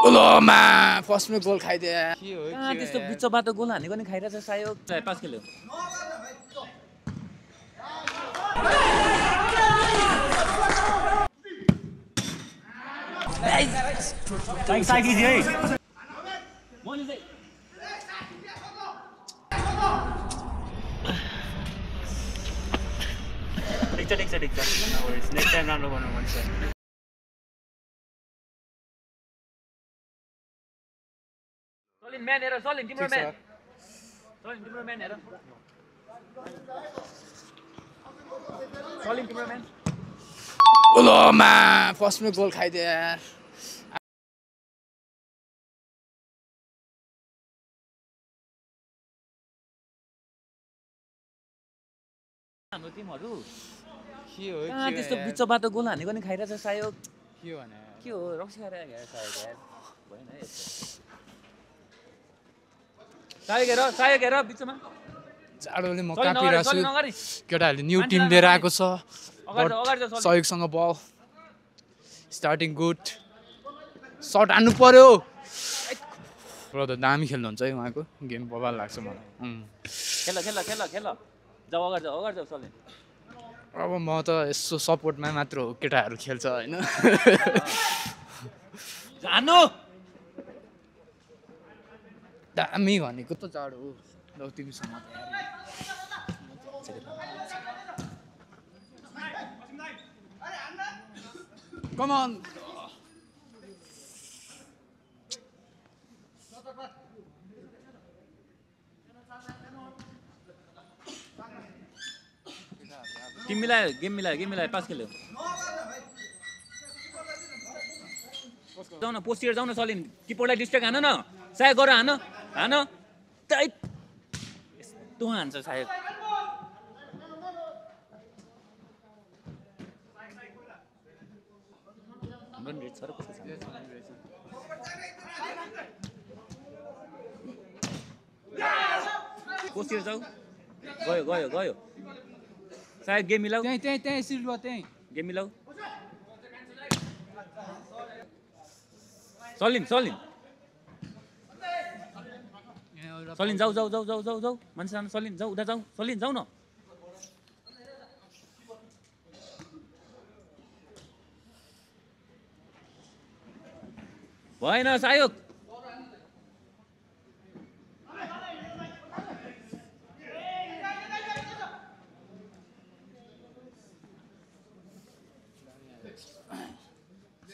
ओलोमा फर्स्टमै गोल खाइदिए कहाँ त्यस्तो बिचबाट गोल हानेको नि खाइरहेछ सायो पास खेल्यो साइकी है मैले चाहिँ ठिक छ नेक्स्ट टाइम राम्रो गर्नु मन छ सलिन म्यान हेर सलिन तिम्रो म्यान हेर सलिन तिम्रो म्यान ओलोमा फर्स्टमै गोल खाइदिए हाम्रो टिमहरु कहाँ त्यस्तो बिचबाट गोल हानेको नि खाइरहेछ सायो के हो रक्सी खाएर भएन सायो हेर बिचमा जाडोले म कापिरहेको छु केटाहरूले न्यू टिम लिएर आएको छ सहयोगसँग बल स्टार्टिङ गुड सर्ट हान्नु पर्यो ब्रदर दामी खेल्नुहुन्छ है उहाँको गेम बबाल लाग्छ मलाई खेल जाऊ अगाडि जाऊ सलिन अब म त यसो सपोर्टमा मात्र हो केटाहरू खेल्छ होइन जानु दामी भनेको त जाडो हो ल तिमीसँग कम अन गेम मिलायो पास खेल्यो जाऊ न पोस्टिएर जाऊ न सलिन किपरलाई डिस्ट्र्याक्ट हान न सायद गर हान यस्तो हान्छ सायद हाम्रो रेट छ र कस्तो छ पोस्टिएर जाऊ गयो सायद गेम मिलाऊ त्यही सिल्वा त्यही गेम मिलाऊ सलिन जाऊ मान्छे जानु सलिन जाऊ उता जाऊ सलिन जाऊ न भएन सायोग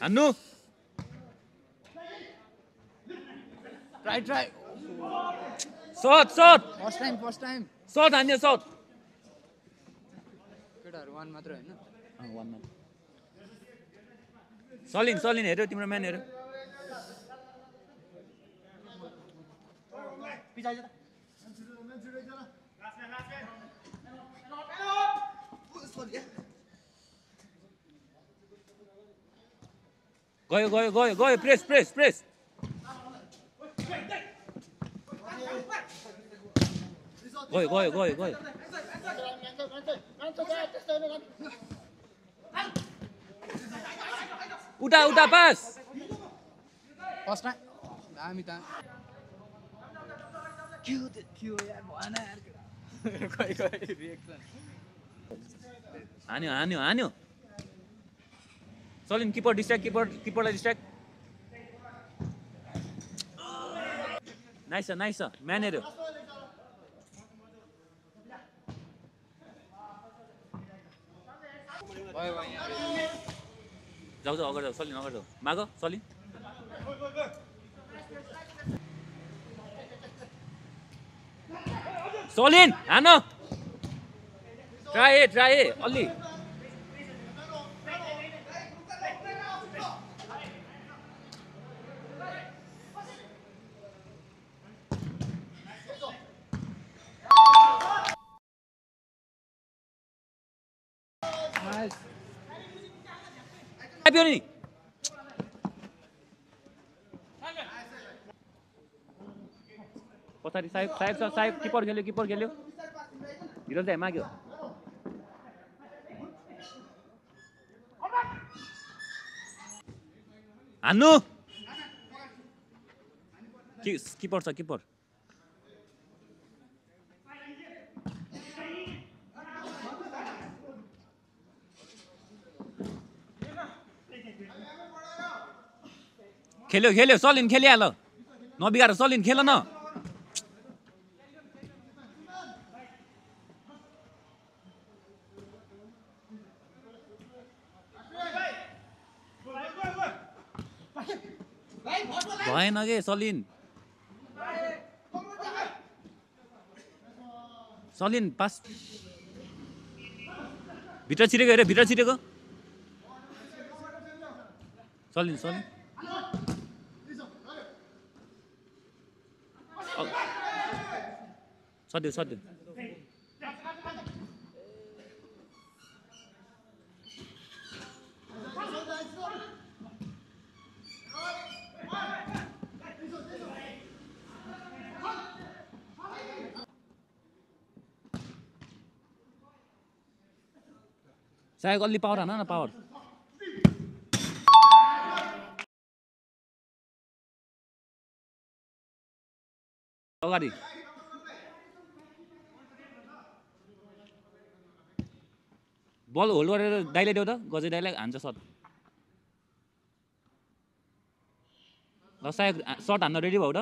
हान्नु try shot first time shot हान्यो शट केटाहरू वान मात्र हैन वान मात्र सलिन हेर्यो तिम्रो म्यान हेर्यो गयो प्रेस गयो उता पास फर्स्ट टाइम दामी त क्यू यार भएन यार कोही रिएक्सन हान्यो सलिन किपर किपरलाई डिस्ट्र्याक्ट नाइस म्यान हेर्यो जाऊ अगाडि जाऊ सलिन अगाडि जाऊ माग सलिन हान ट्राई अलि नि पछाडि साहेब किपर खेल्यो धीरज दाइ माग्यो हान्नु किपर छ किपर खेल्यो खेल्यो सलिन खेलिहाल नबिगार सलिन खेल न भएन के सलिन सलिन पास भित्र छिरेको हेर भित्र छिरेको सलिन सलिन सध्यो सध्यो सायद अलि पावर हान न पावर अगाडि बल होल्ड गरेर दाइले देऊ त गजै दाइलाई हान्छ सट ल सायद सट हान्न रेडी भयो त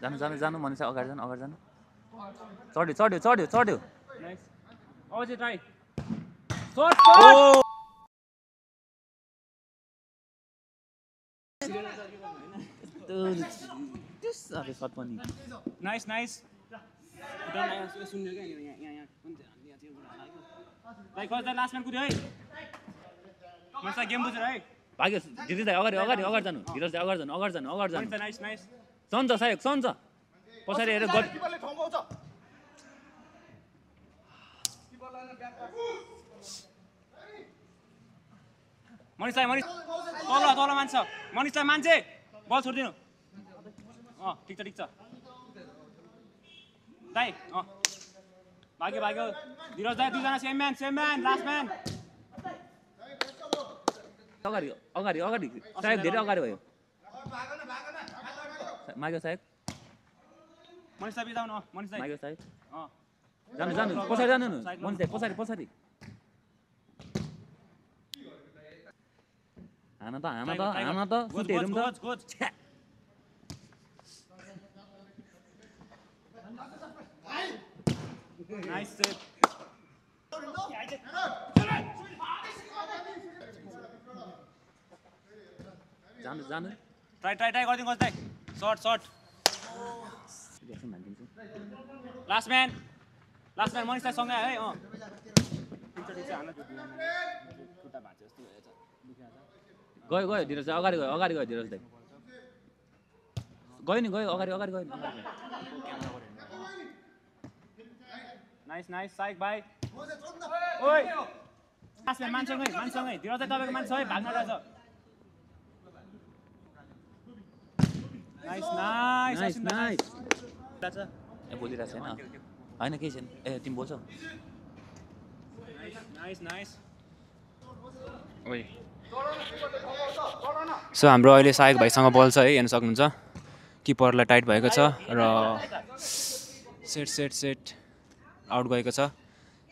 जानु जानु जानु मनिषा अगाडि जानु चढ्यो चढ्यो चढ्यो चढ्यो अझै ट्राई शट शट शट पनि नाइस नाइस भाइ कता लास्ट म्यान कुद्यो है मसा गेम बुझ्यो है भाग्यो दिदी दाइ अगाडि अगाडि अगाडि जानु धीरज दाइ अगाडि जानु अगाडि जानु अगाडि जानु नाइस नाइस सन्छ सायक सन्छ पछाडि हेरेर गड मनिषलाई मनिष तल तल मान्छ मनिषलाई मान्छे बल छोड्दिनु ठिक छ दाइ भाग्यो भाग्यो धीरज दाइ दुईजना सेम म्यान लास्ट म्यान अगाडि अगाडि अगाडि सायक धेरै अगाडि भयो माग्यो सायक मनिषलाई बिताउनु मनिषलाई माग्यो सायक जानु जानु पछाडि जानु न मनिष दाइ पछाडि पछाडि हान त सुट हेरौँ त नाइस सेट जानु जानु ट्राई गरिदिनु खोज्दै शट लास्ट म्यान मनिषलाई सँगै है गयो धीरज दाइ अगाडि गयो धीरज दाइ गयो नि गयो अगाडि गयो नाइस साइक भाइ ओइ लास्ट म्यान मान्छौँ है धीरज दाइ तपाईँको मान्छे है भाग्न रहेछ नाइस ए बोलिरहेको छैन होइन केही छैन ए तिमी बोल्छौ नाइस सो हाम्रो अहिले सायक भाइसँग बल छ है हेर्न सक्नुहुन्छ किपरलाई टाइट भएको छ र सेट आउट गएको छ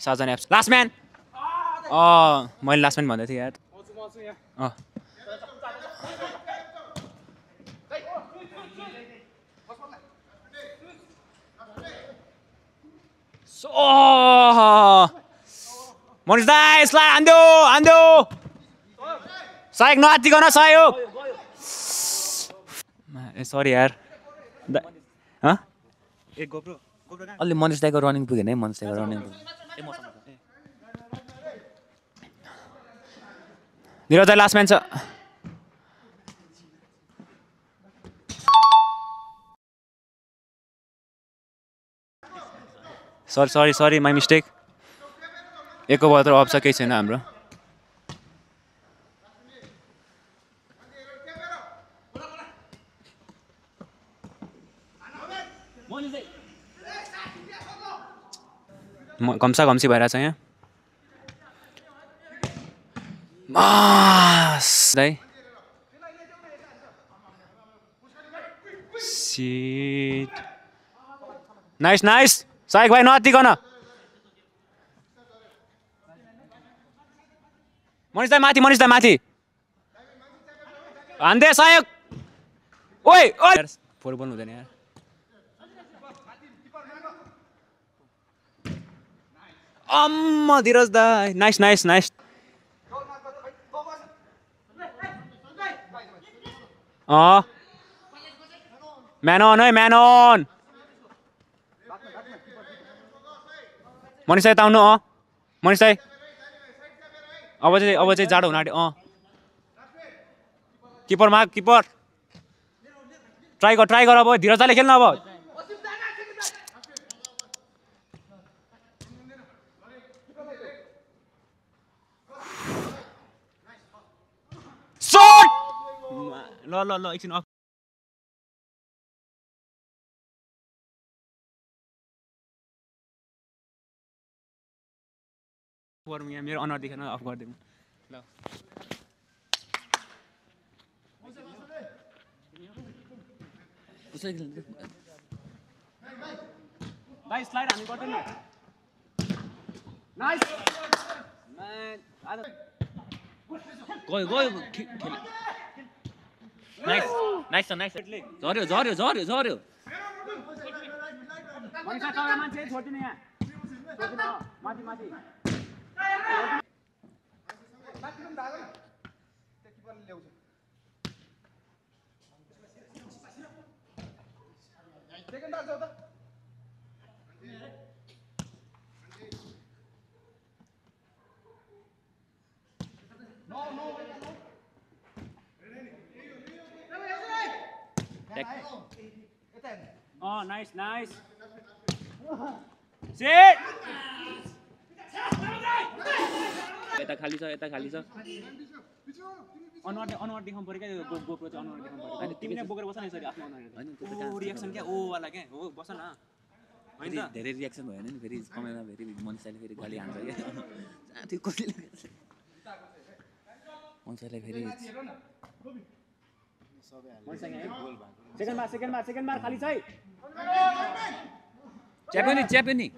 7 जना एप्स लास्ट म्यान मैले लास्ट म्यान भन्दै थिएँ यार मनिष दाइ यसलाई हान्दियो सायक नआत्तिकन सहयोग ए सरी यार ए गोप्रो कहाँ अलि मनिष दाइको रनिङ पुगेन है मनिष दाइको रनिङ धीरज दाइ लास्ट म्यान छ सरी माई मिस्टेक एकको बल त अफ छ केही छैन हाम्रो घम्सा घम्सी भइरहेछ यहाँ दाइ सिट नाइस नाइस साइक भाइ नअत्तिकन मनिष दाइ माथि हान्दे सहयोग ओइ ओइ फोर बोल्नु हुँदैन यार अम्म धीरज दाइ नाइस नाइस नाइस म्यान अन है म्यान अन मनिष दाइ ताउनु मनिष दाइ अब चाहिँ जाडो हुन आँट्यो किपर माग किपर ट्राई गर अब धीरज दाइले खेल्नु अब ल एकछिन अफ गरौँ यहाँ मेरो अनुहार देखेन अफ गरिदिनु ल भाइ स्लाइड हामी गर्दैन नाइस गयो नाइस झर्यो मान्छे छोड्दिनु यहाँ माथि नाइस सेट यता खाली छ अनुहार देखाउनु पर्यो क्या गोप्रो चाहिँ अनुहार देखाउनु पर्यो तिमी नै बोकेर बस्न यसरी आफ्नो अनुहार रिएक्सन क्या ओ वाला क्या हो बस न हैन धेरै रिएक्सन भयो नि फेरि कमेन्टमा फेरि मनिषले फेरि गाली हान्छ क्या त्यो कसैले मनिषले फेरि सेकेन्ड बार खाली छ है च्याप्यो नि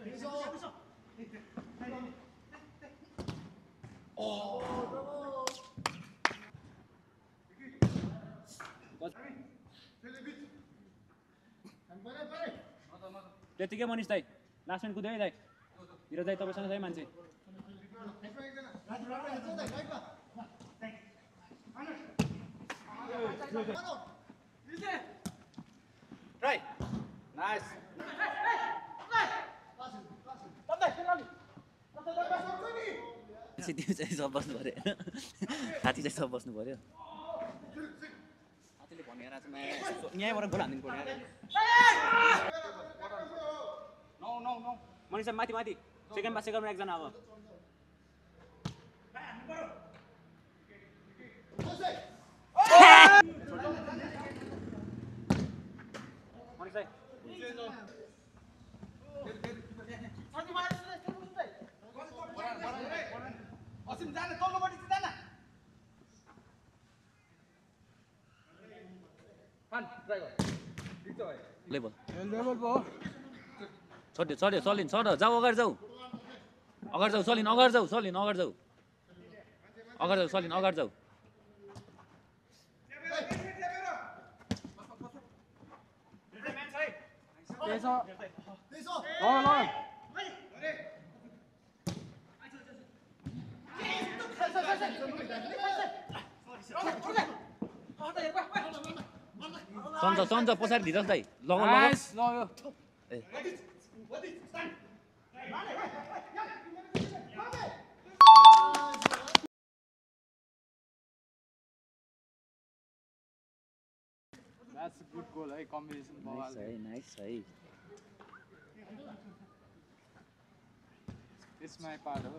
त्यतिकै मनिष दाइ लास्ट म्यान कुद्यो है दाइ धीरज दाइ तपाईँसँग छ है मान्छे त्यो चाहिँ सब बस्नु पर्यो साथी चाहिँ सब बस्नु पर्यो साथीले भनेर यहीँबाट गोल हानिदिनु पर्यो मनिष माथि सेकेन्डमा एकजना अब मनिष दाइ लेभल छोड्यो सलिन छोड जाऊ अगाडि जाऊ सलिन अगाडि जाऊ सलिन अगाडि जाऊ सन्च पछाडि धिरज दाइ लग नाइस ल यो ए That's a good goal है combination ball नाइस है It's my part हो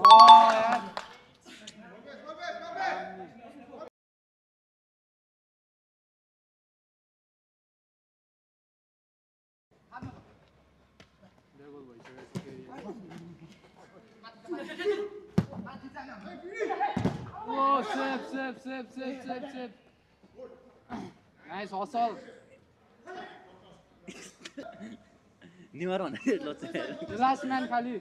oh यार Oh, save. Nice hustle. Nimar भन्दा The last man खाली.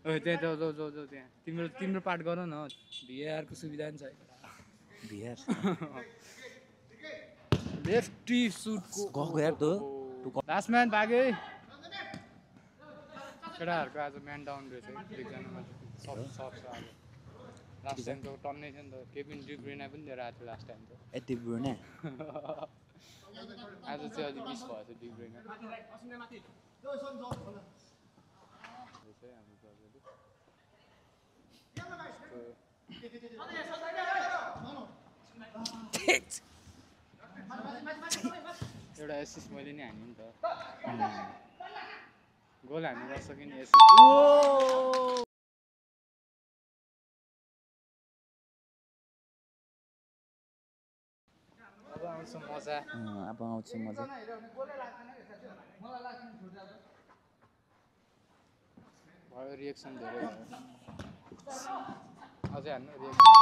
जो त्यहाँ तिम्रो पार्ट गर न VAR को सुविधा नि छ बिहार लेफ्टी सुट को गएको यार तँ लास्ट म्यान भागे केटाहरूको आज म्यान डाउन रहेछ है एकजनामा सब छ आज लास्ट टाइम त टन्नै थियो नि त केभिन डी ब्रुइना पनि लिएर आएको थियो लास्ट टाइम त यति बुढ्ने आज चाहिँ अलिक मिस भएछ डी ब्रुइना एउटा एसिस्ट मैले नि हाने नि त गोल हान्नु नसके नि एसिस्ट अब आउँछ मजा भयो रिएक्सन धेरै भयो अझै हान्नु रिएक्सन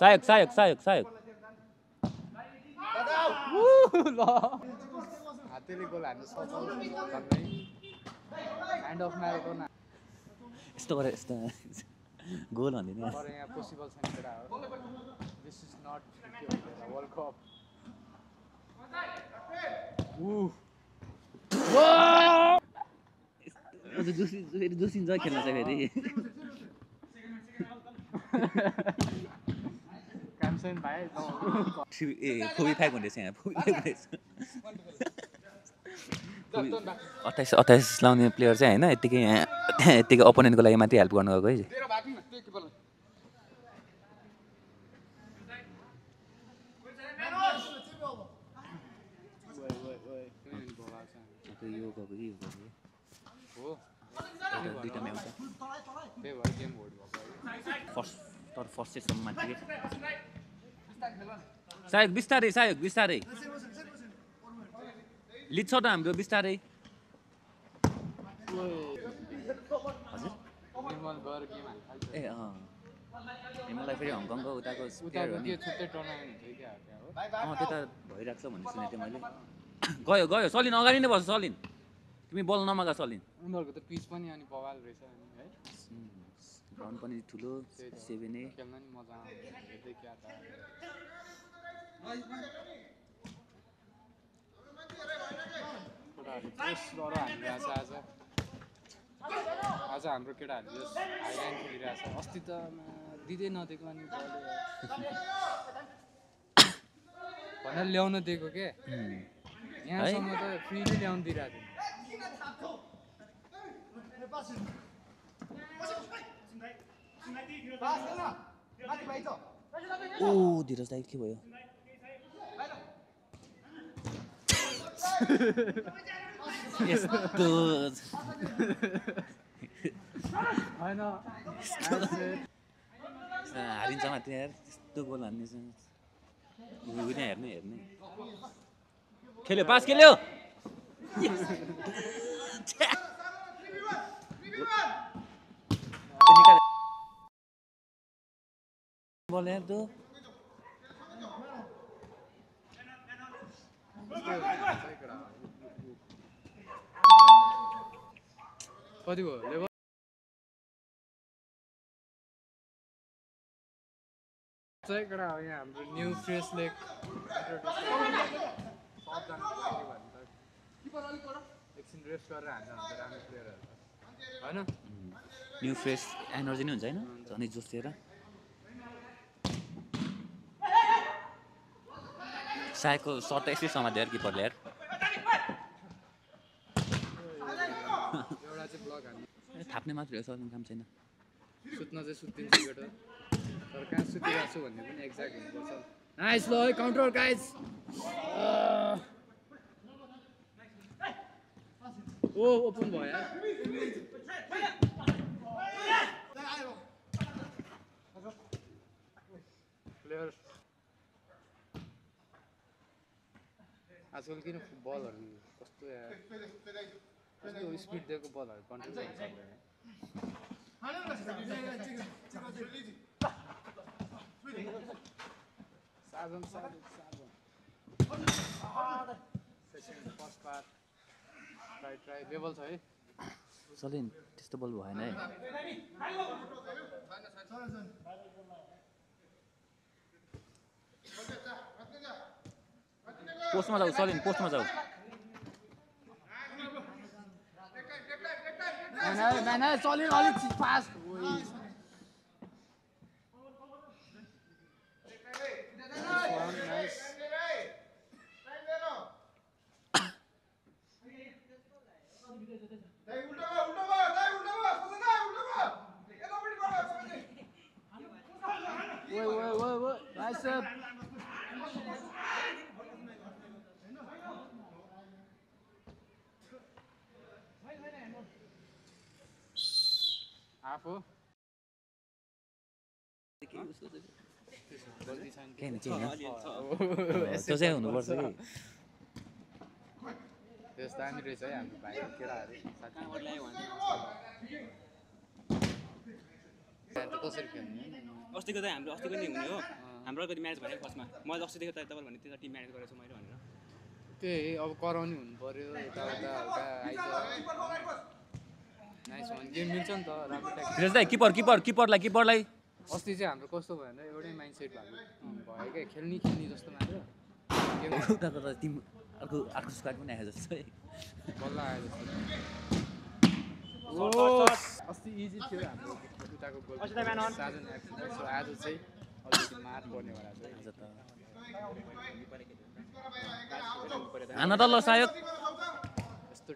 सायक हातले गोल हान्नु सक्छ भन्दै एन्ड अफ म्याराथन यस्तो गरे यस्तो गोल भन्दिनँ तर यहाँ पोसिबल छैन केटा हो this is not world cup जोसिन्छ खेल्न चाहिँ फेरि क्याम्सन भाइ फोबी फ्याक हुँदैछ यहाँ फोबी फ्याक हुँदैछ 28 लाउने प्लेयर चाहिँ होइन यत्तिकै अपोनेन्टको लागि मात्रै हेल्प गर्नु गएको है यो गएको कि हो दुईटामा एउटा त्यही भएर गेम होल्ड भएको फर्स्ट चाहिँ सम्म माथि सायक बिस्तारै लिड छ त हाम्रो बिस्तारै निर्मल गएर गेम हाल्नु थाल्छ ए मलाई फेरि हङकङको उताको उताको के छुट्टै टुर्नामेन्ट हुन्छ क्या हो त्यता भइरहेको छ भन्ने सुनेको थिएँ मैले गयो सलिन अगाडि नै बस्छ सलिन तिमी बल नमागा सलिन उनीहरूको त पिच पनि अनि बवाल रहेछ अनि है ग्राउन्ड पनि ठुलो 7A खेल्न नि मजा आउँछ हेर्दै क्या त केटाहरू जोस गरेर हानिरहेछ आज हाम्रो केटाहरू जोस हाइलाइन खेलिरहेछ अस्ति त दिँदै नदिएको अनि भनेर ल्याउन दिएको के यहाँसम्म त फ्रीली ल्याउनु दिइरहेको थियो धीरज दाइ के भयो यस्तो हारिन्छ माथि यार यस्तो गोल हान्ने हेर्ने खेल्यो पास खेल्यो बल यार तो कति भयो लेभल चाहिँ केटा हो यहाँ हाम्रो न्यू फ्रेस लेक एकछिन रेस्ट गरेर हान्छ भने राम्रो प्लेयरहरू होइन न्यू फ्रेस एनर्जी नै हुन्छ होइन झनै जोस लिएर सायको सर्ट त यसै समात्यो यार किपरले यार एउटा चाहिँ ब्लक हान्नु थाप्ने मात्रै हो सर्ने काम छैन सुत्न चाहिँ सुत्दिन्छ केटो तर कहाँ सुतिरहेको छु भन्ने पनि एक्ज्याक्ट हुनुपर्छ नाइस ल है काउन्टर गाइज ओ ओपन भयो यार प्लेयर आजकल किन बलहरू कस्तो कस्तो स्पिड दिएको बलहरू कन्ट्रोल गर्न सक्दैन Sajan second first part try level छ है सलिन त्यस्तो बल भएन है पोस्टमा जाऊ सलिन पोस्टमा जाऊ मैंने सलिन अलिक फास्ट नाइस Nice up. आफू केही त्यो चाहिँ हुनुपर्छ कि त्यस्तो दामी रहेछ है हाम्रो भाइ केटाहरू कसरी खेल्ने अस्तिको त हाम्रो अस्तिको नि हुने हो हाम्रो अलिकति म्याच भयो फर्स्टमा मैले अस्तिदेखि तपाईँ भन्ने त्यो टिम म्याच गरेको छु मैले भनेर त्यही अब कराउने हुनु पर्यो यताउता हल्का आइज नाइस वान गेम मिल्छ नि त राम्रो ट्याक्टिक किपरलाई अस्ति चाहिँ हाम्रो कस्तो भयो भने एउटै माइन्ड सेट भएको भयो क्या खेल्ने जस्तो मात्र गेम उताको त टिम अर्को स्क्वाड पनि आयो जस्तो है बल्ल आयो जस्तो अस्ति इजी थियो हाम्रो उताको गोल साजन एक्सन आज चाहिँ अलिकति मार पर्नेवाला छ आज त हान त ल सायद यस्तो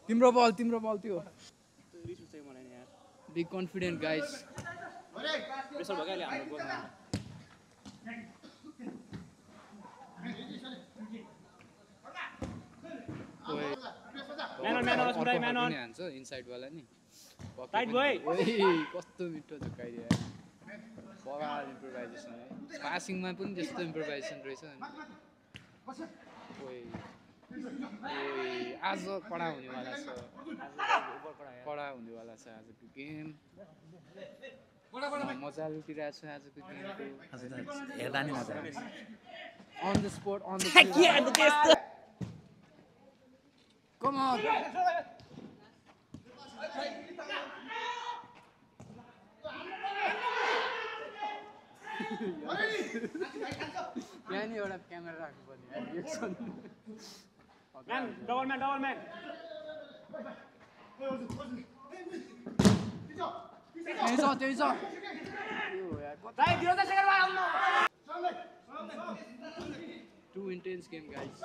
टिमसँग तिम्रो बल त्यो रिस उठ्छ मलाई यार बी कन्फिडेन्ट गाइज प्रेसर भयो क्या अहिले हाम्रो गोलमा म्यान अन हान्छ इनसाइड वाला नि टाइट भयो कस्तो मिठो झुकाइदियो बगाल इम्प्रोभाइजेसन है पासिङमा पनि त्यस्तो इम्प्रोभाइजेसन रहेछ आज कडा हुनेवाला छ आजको गेम मजा लुटिरहेको छु आजको गेमको हेर्दा नि मजा on the spot Come on! यहाँ नि एउटा क्यामेरा राख्नु पर्ने डबल म्यान त्यही छ Too intense game, guys.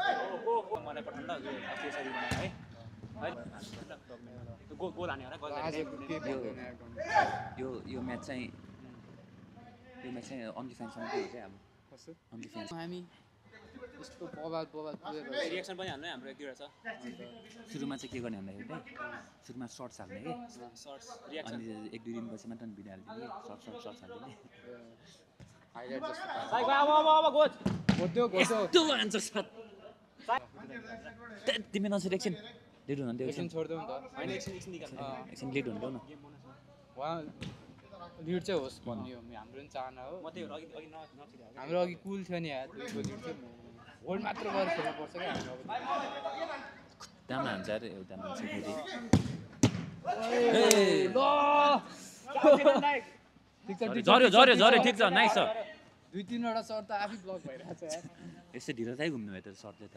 मलाई पठाउनु ल त्यसरी बनाएर है गोल हान्यो होला यो म्याच चाहिँ अन्ली फ्यानसँग के हुन्छ हाम्रो कस्तो अन्ली फ्यान हामी यस्तो बबाल रिएक्सन पनि हान्नु हाम्रो एक दुईवटा छ सुरुमा चाहिँ के गर्ने भन्दाखेरि चाहिँ सुरुमा सर्ट्स हाल्ने कि सर्ट्स रिएक्सन अनि एक दुई दिनपछि मात्र भिडियो हालिदिने सर्ट्स हालिदिने हाइलाइट जस्तो अब गोज यस्तो आन्सर छ तिमी नसुर एकछिन लेट हुनुहुन्थ्यो एकछिन छोड्देऊ नि त होइन एकछिन निकाल्नु एकछिन लेट हुनुहुन्थ्यो न उहाँ लिड चाहिँ होस् भन्ने हो हाम्रो पनि चाहना हो म त्यही अघि नथिले हाम्रो अघि कुल थियो नि यार त्यो लिड चाहिँ होल्ड मात्र गरेर खेल्नु पर्छ क्या हामी अब त्यहाँ हान्छ अरे एउटा मान्छे फेरि झर्यो झर्यो झर्यो ठिक छ नाइस छ 2-3 वटा सर्ट त आफै ब्लक भइरहेछ यार यसै ढिलो चाहिँ घुम्नु भयो त सर्टले त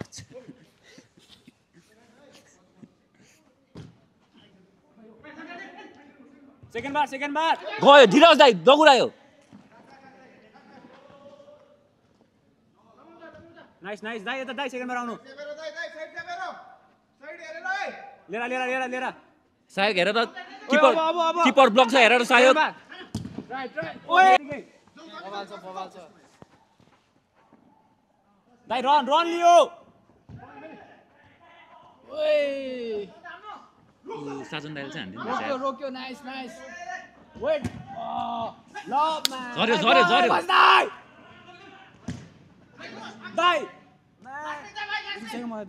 सेकेन्ड बार गयो धीरज दाइ दगुरायो नाइस दाइ यता दाइ सेकेन्ड बार आउनु लिएर सायक हेर त किपर ब्लक छ हेर सायक बबाल छ दाइ रन लियो ओए साजन दाइले चाहिँ रोक्यो नाइस वेट ल म्यान झर्यो दाइ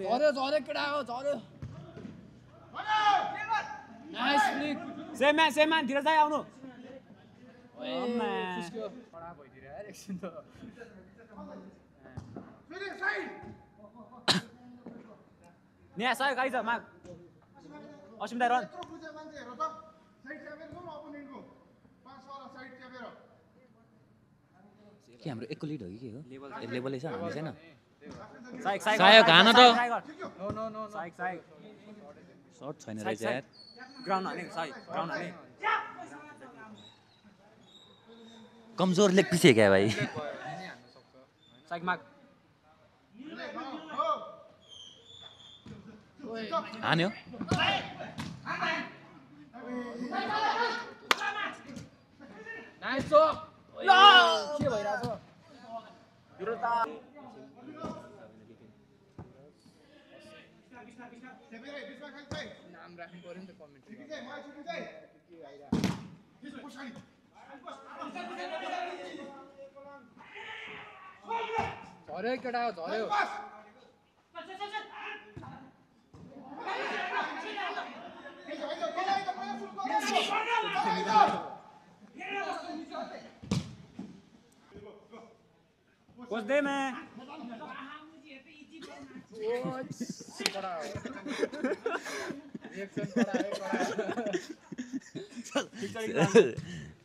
झर्यो केटा हो झर्यो नाइस फ्लिक सेम म्यान धीरज दाइ आउनु फुस्क्यो खडा भइदियो यार एकछिन त यहाँ सहयोग आइज माग असिम दाइ रन के हाम्रो एकको लिड हो कि के हो लेभलै छ हामी छैन सायक हान त नो सायक सर्ट छैन रहेछ यार ग्राउन्ड हाने कमजोर लेग पिस है क्या भाइ सायक माग हान्यो नाइस के भइरहेछ नाम राख्नु पर्यो नि त कमेन्ट झर्यो केटा झर्यो कुछ दे मैं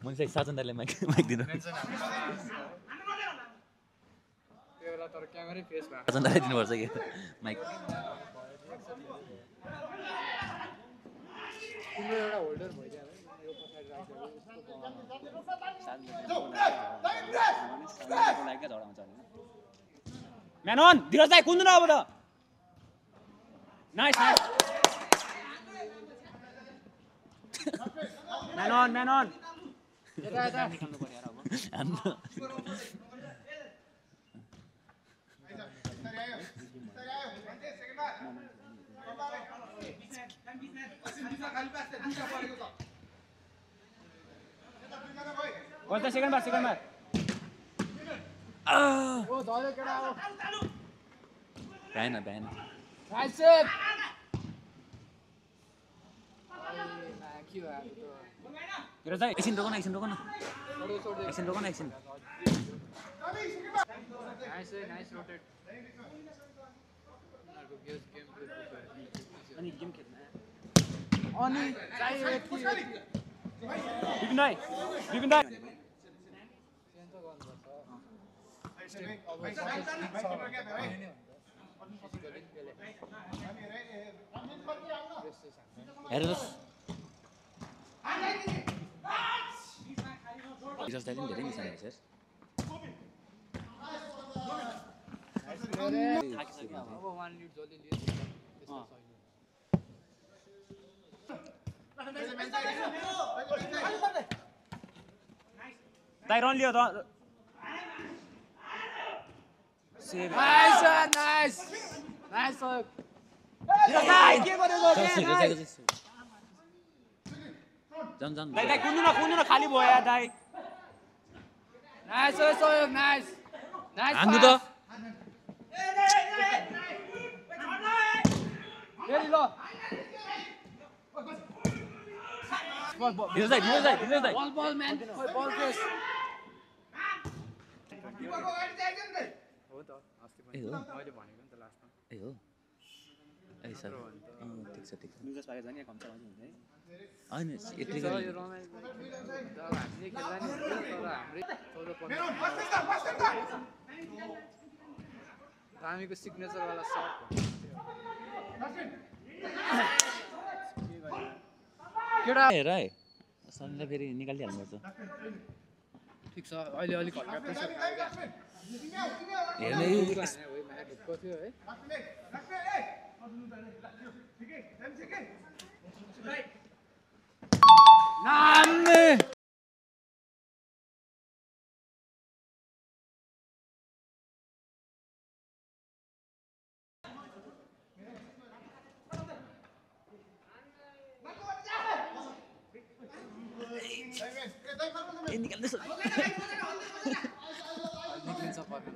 मैले साजन दाइले माइक दिनु तर क्यामेरै फेस भएको साजन दाइले दिनुपर्छ कि माइक तिम्रो एउटा होल्डर भइदियो यो पछाडि म्यान अन धीरज दाइ कुद्नु न अब त नाइस म्यान अन यता What's the second bar? ओ झर्यो केटा हो भएन नाइस सेभ के भयो धीरज दाइ एकछिन रोक न एकछिन एकछिन नाइस रोटेट अनि गेम खेल्न अनि चाहियो विपिन दाइ हेर्नुहोस् हिजो दाइले पनि धेरै मिसाउनु हुन्छ अब 1 मिनेट जल्दी लियो दाइ रन लियो त नाइस दाइ के गरेको जान दाइ कुद्नु न खाली भयो यार दाइ नाइस सहयोग नाइस हान्नु त फेरि ल धीरज दाइ बल म्यान बल फेस ए हो मैले भनेको नि त लास्टमा ए हो ए सर ठिक छ लुजर्स पाएर जाने कम्छ भने हुँदैन हैन यति यो गरी रमाइलो अब हामीले खेल्दा नि हुन्थ्यो तर हाम्रै 14-15 हामीको सिग्नेचरवाला सर्ट केटा हेर है सनीलाई फेरि निकालिहाल्नुपर्छ ठिक छ अहिले अलिक हल्का प्रेसर हेर्ने ढुक्क थियो है नाम्ने ए निकाल्दैछ निक्लिन्छ पर्ने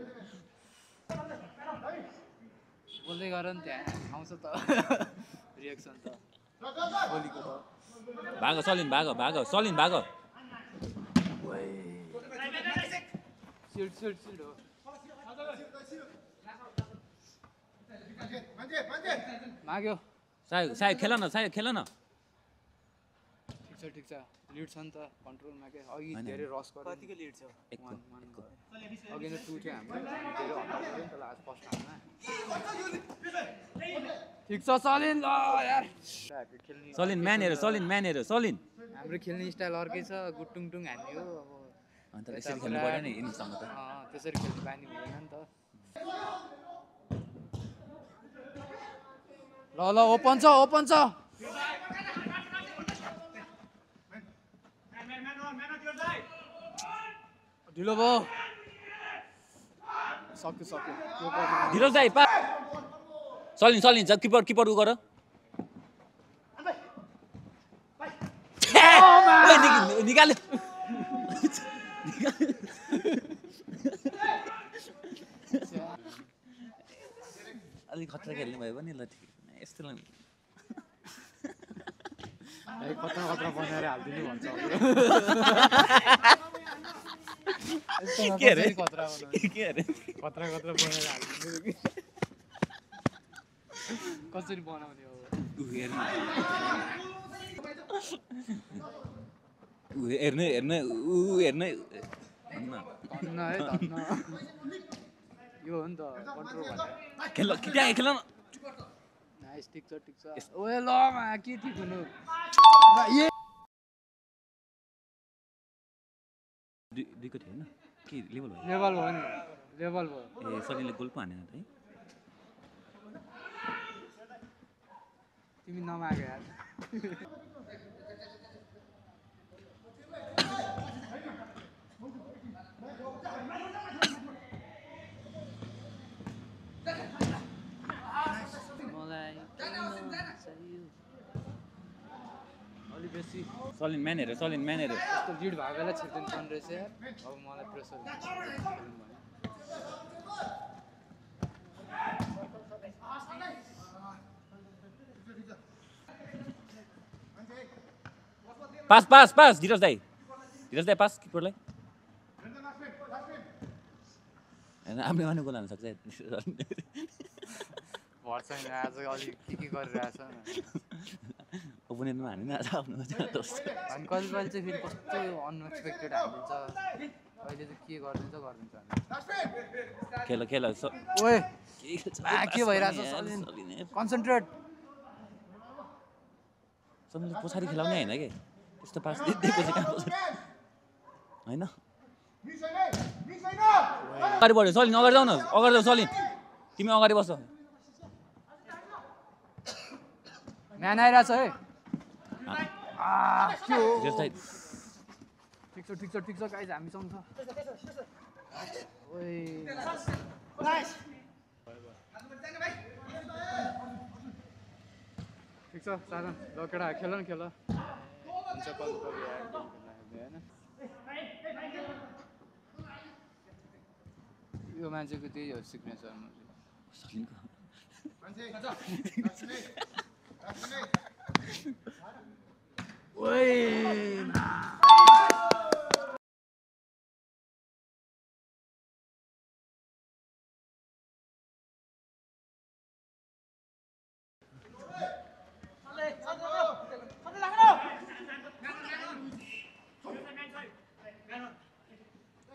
बोल्दै गर नि त्यहाँ आउँछ त रिएक्सन त भोलिको त भागो सलिन भागो सलिन भागो सिल्ड सिल्ड सिल्ड हो माग्यो सायद खेल न ठिक छ लिड छ नि त कन्ट्रोलमा के अघि धेरै रस गर्यो कतिको लिड छ अघि नै 2 थियो हाम्रो धेरै हतार गर्यो नि त लास्ट फर्स्ट हाफमा ठिक छ सलिन ल यार सलिन म्यान हेर सलिन हाम्रो खेल्ने स्टाइल अर्कै छ गुटुङटुङ हान्ने हो अब अन्त यसरी खेल्नु पर्यो नि इनिङसम्म त त्यसरी खेल्नु बानी हुँदैन नि त ल ओपन छ ढिलो भयो सक्यो धीरज दाइ सलिन किपरको गर निकाल्यो अलिक खतरा खेल्ने भयो भने ल ठिक यस्तो खतरा बनाएर हालिदिनु भन्छ के अरे खतरा बनाएर हालिदिनु कसरी बनाउने हो हेर्ने धन्न है धन्न यो हो नि त कन्ट्रोल भनेर खेल न नाइस ठिक छ ओए ल मा के ठिक हुनु दुईको थियो हैन के लेभल भयो ए सलिनले गोल पो हानेन त है तिमी नमागे यार अलि बेसी सलिन म्यान हेर यस्तो लिड भएकोलाई छिर्दैन पर्ने रहेछ यार अब मलाई प्रेसर पास धीरज दाइ पास किपरलाई हैन आफ्नो माने गोल हाल्न सक्छ भर्छ नि आज अलि के गरिरहेछ ओपोनेन्टमा हानेन आज आफ्नो दोस्त अनि कहिले चाहिँ फेरि कस्तो अनएक्सपेक्टेड हालिदिन्छ अहिले चाहिँ के गरिदिन्छ खेल ओए के भइरहेछ सलिन कन्सन्ट्रेट सलिनले पछाडि खेलाउने हैन के त्यस्तो पास दिएपछि कहाँ पछाडि हैन अगाडि बढ्यो सलिन अगाडि जाऊ सलिन तिमी अगाडि बस म्यान आइरहेछ है ठिक छ गाइज हामीसँग छ ओए ठिक छ साधन ल केटा खेल हुन्छ होइन यो मान्छेको त्यही हो सिग्नेचर ओए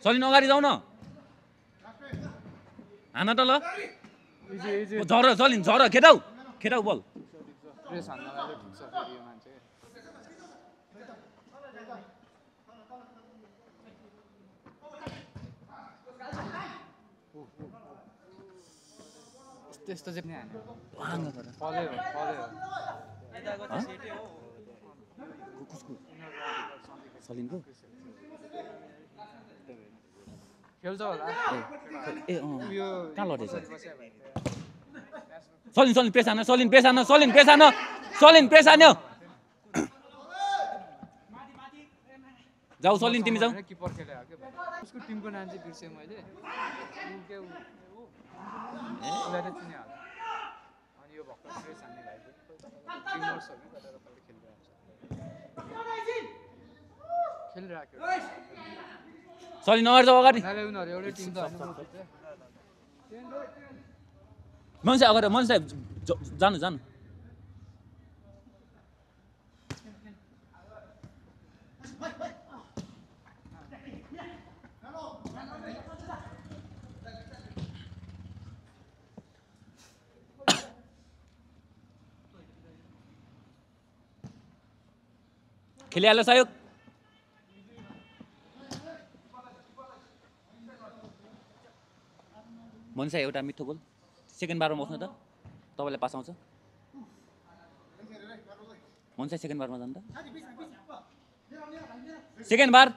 सलिन अगाडि जाऊ न हान त ल झर सलिन झर खेटाउ बल प्रेस हान्नलाई ठिक छ फेरि यो मान्छे त्यस्तो चाहिँ हान्यो फल्यो सलिनको खेल्छ होला ए कहाँ लडेछ सलिन पेस हान्यो जाऊ सलिन तिमी जाऊ किपर खेलेको के उसको टिमको नाम चाहिँ बिर्सेँ मैले उसलाई त चिनिहाल्छ अनि यो भर्खर प्रेस हान्ने भाइ टिमर्स हो कि कता खेलिरहेको सलिन अगाडि जाऊ अगाडि उनीहरू एउटै टिम त होइन मन साहेब जानु खेलिहाल्यो सहयोग मनिषा एउटा मिठो गोल सेकेन्ड बारमा बस्नु त तपाईँलाई पास आउँछ मनिषा सेकेन्ड बारमा जानु त सेकेन्ड बार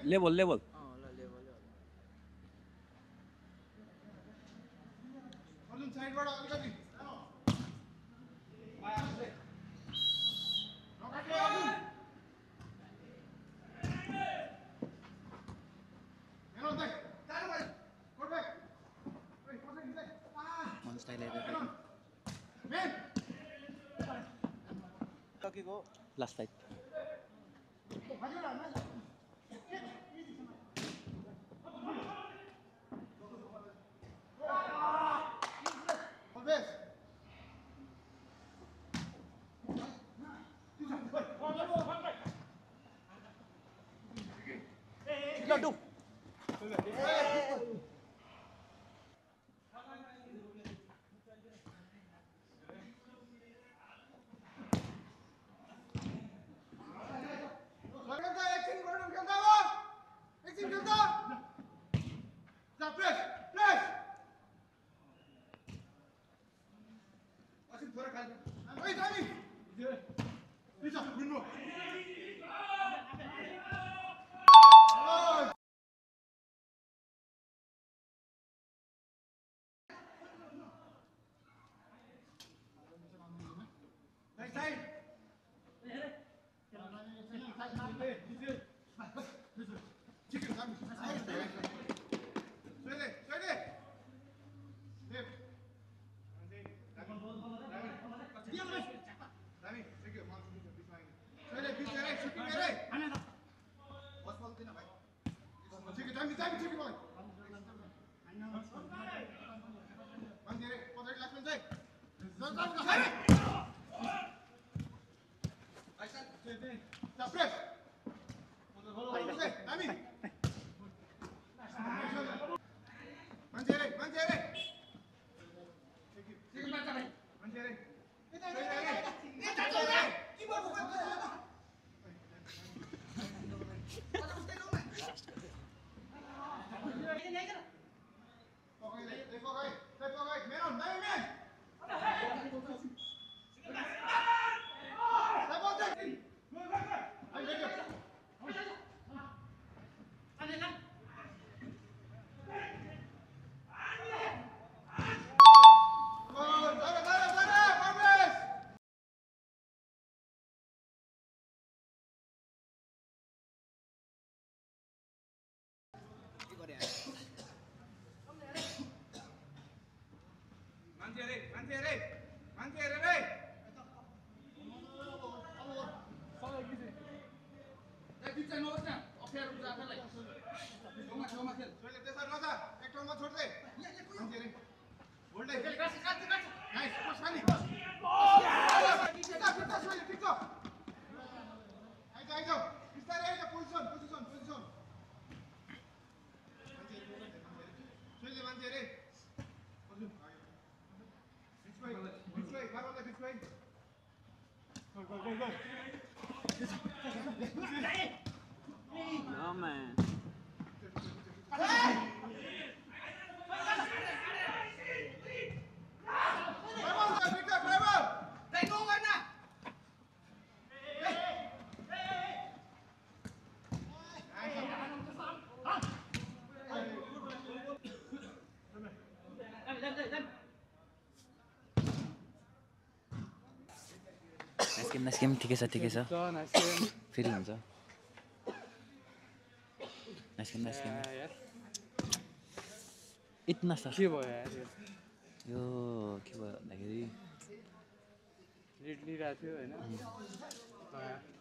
level last fight No, man. Nice game ठिकै छ फेरि हुन्छ नाइस गेम इतना सा के भयो यार यो के भयो भन्दाखेरि रेड लिइरहेको थियो होइन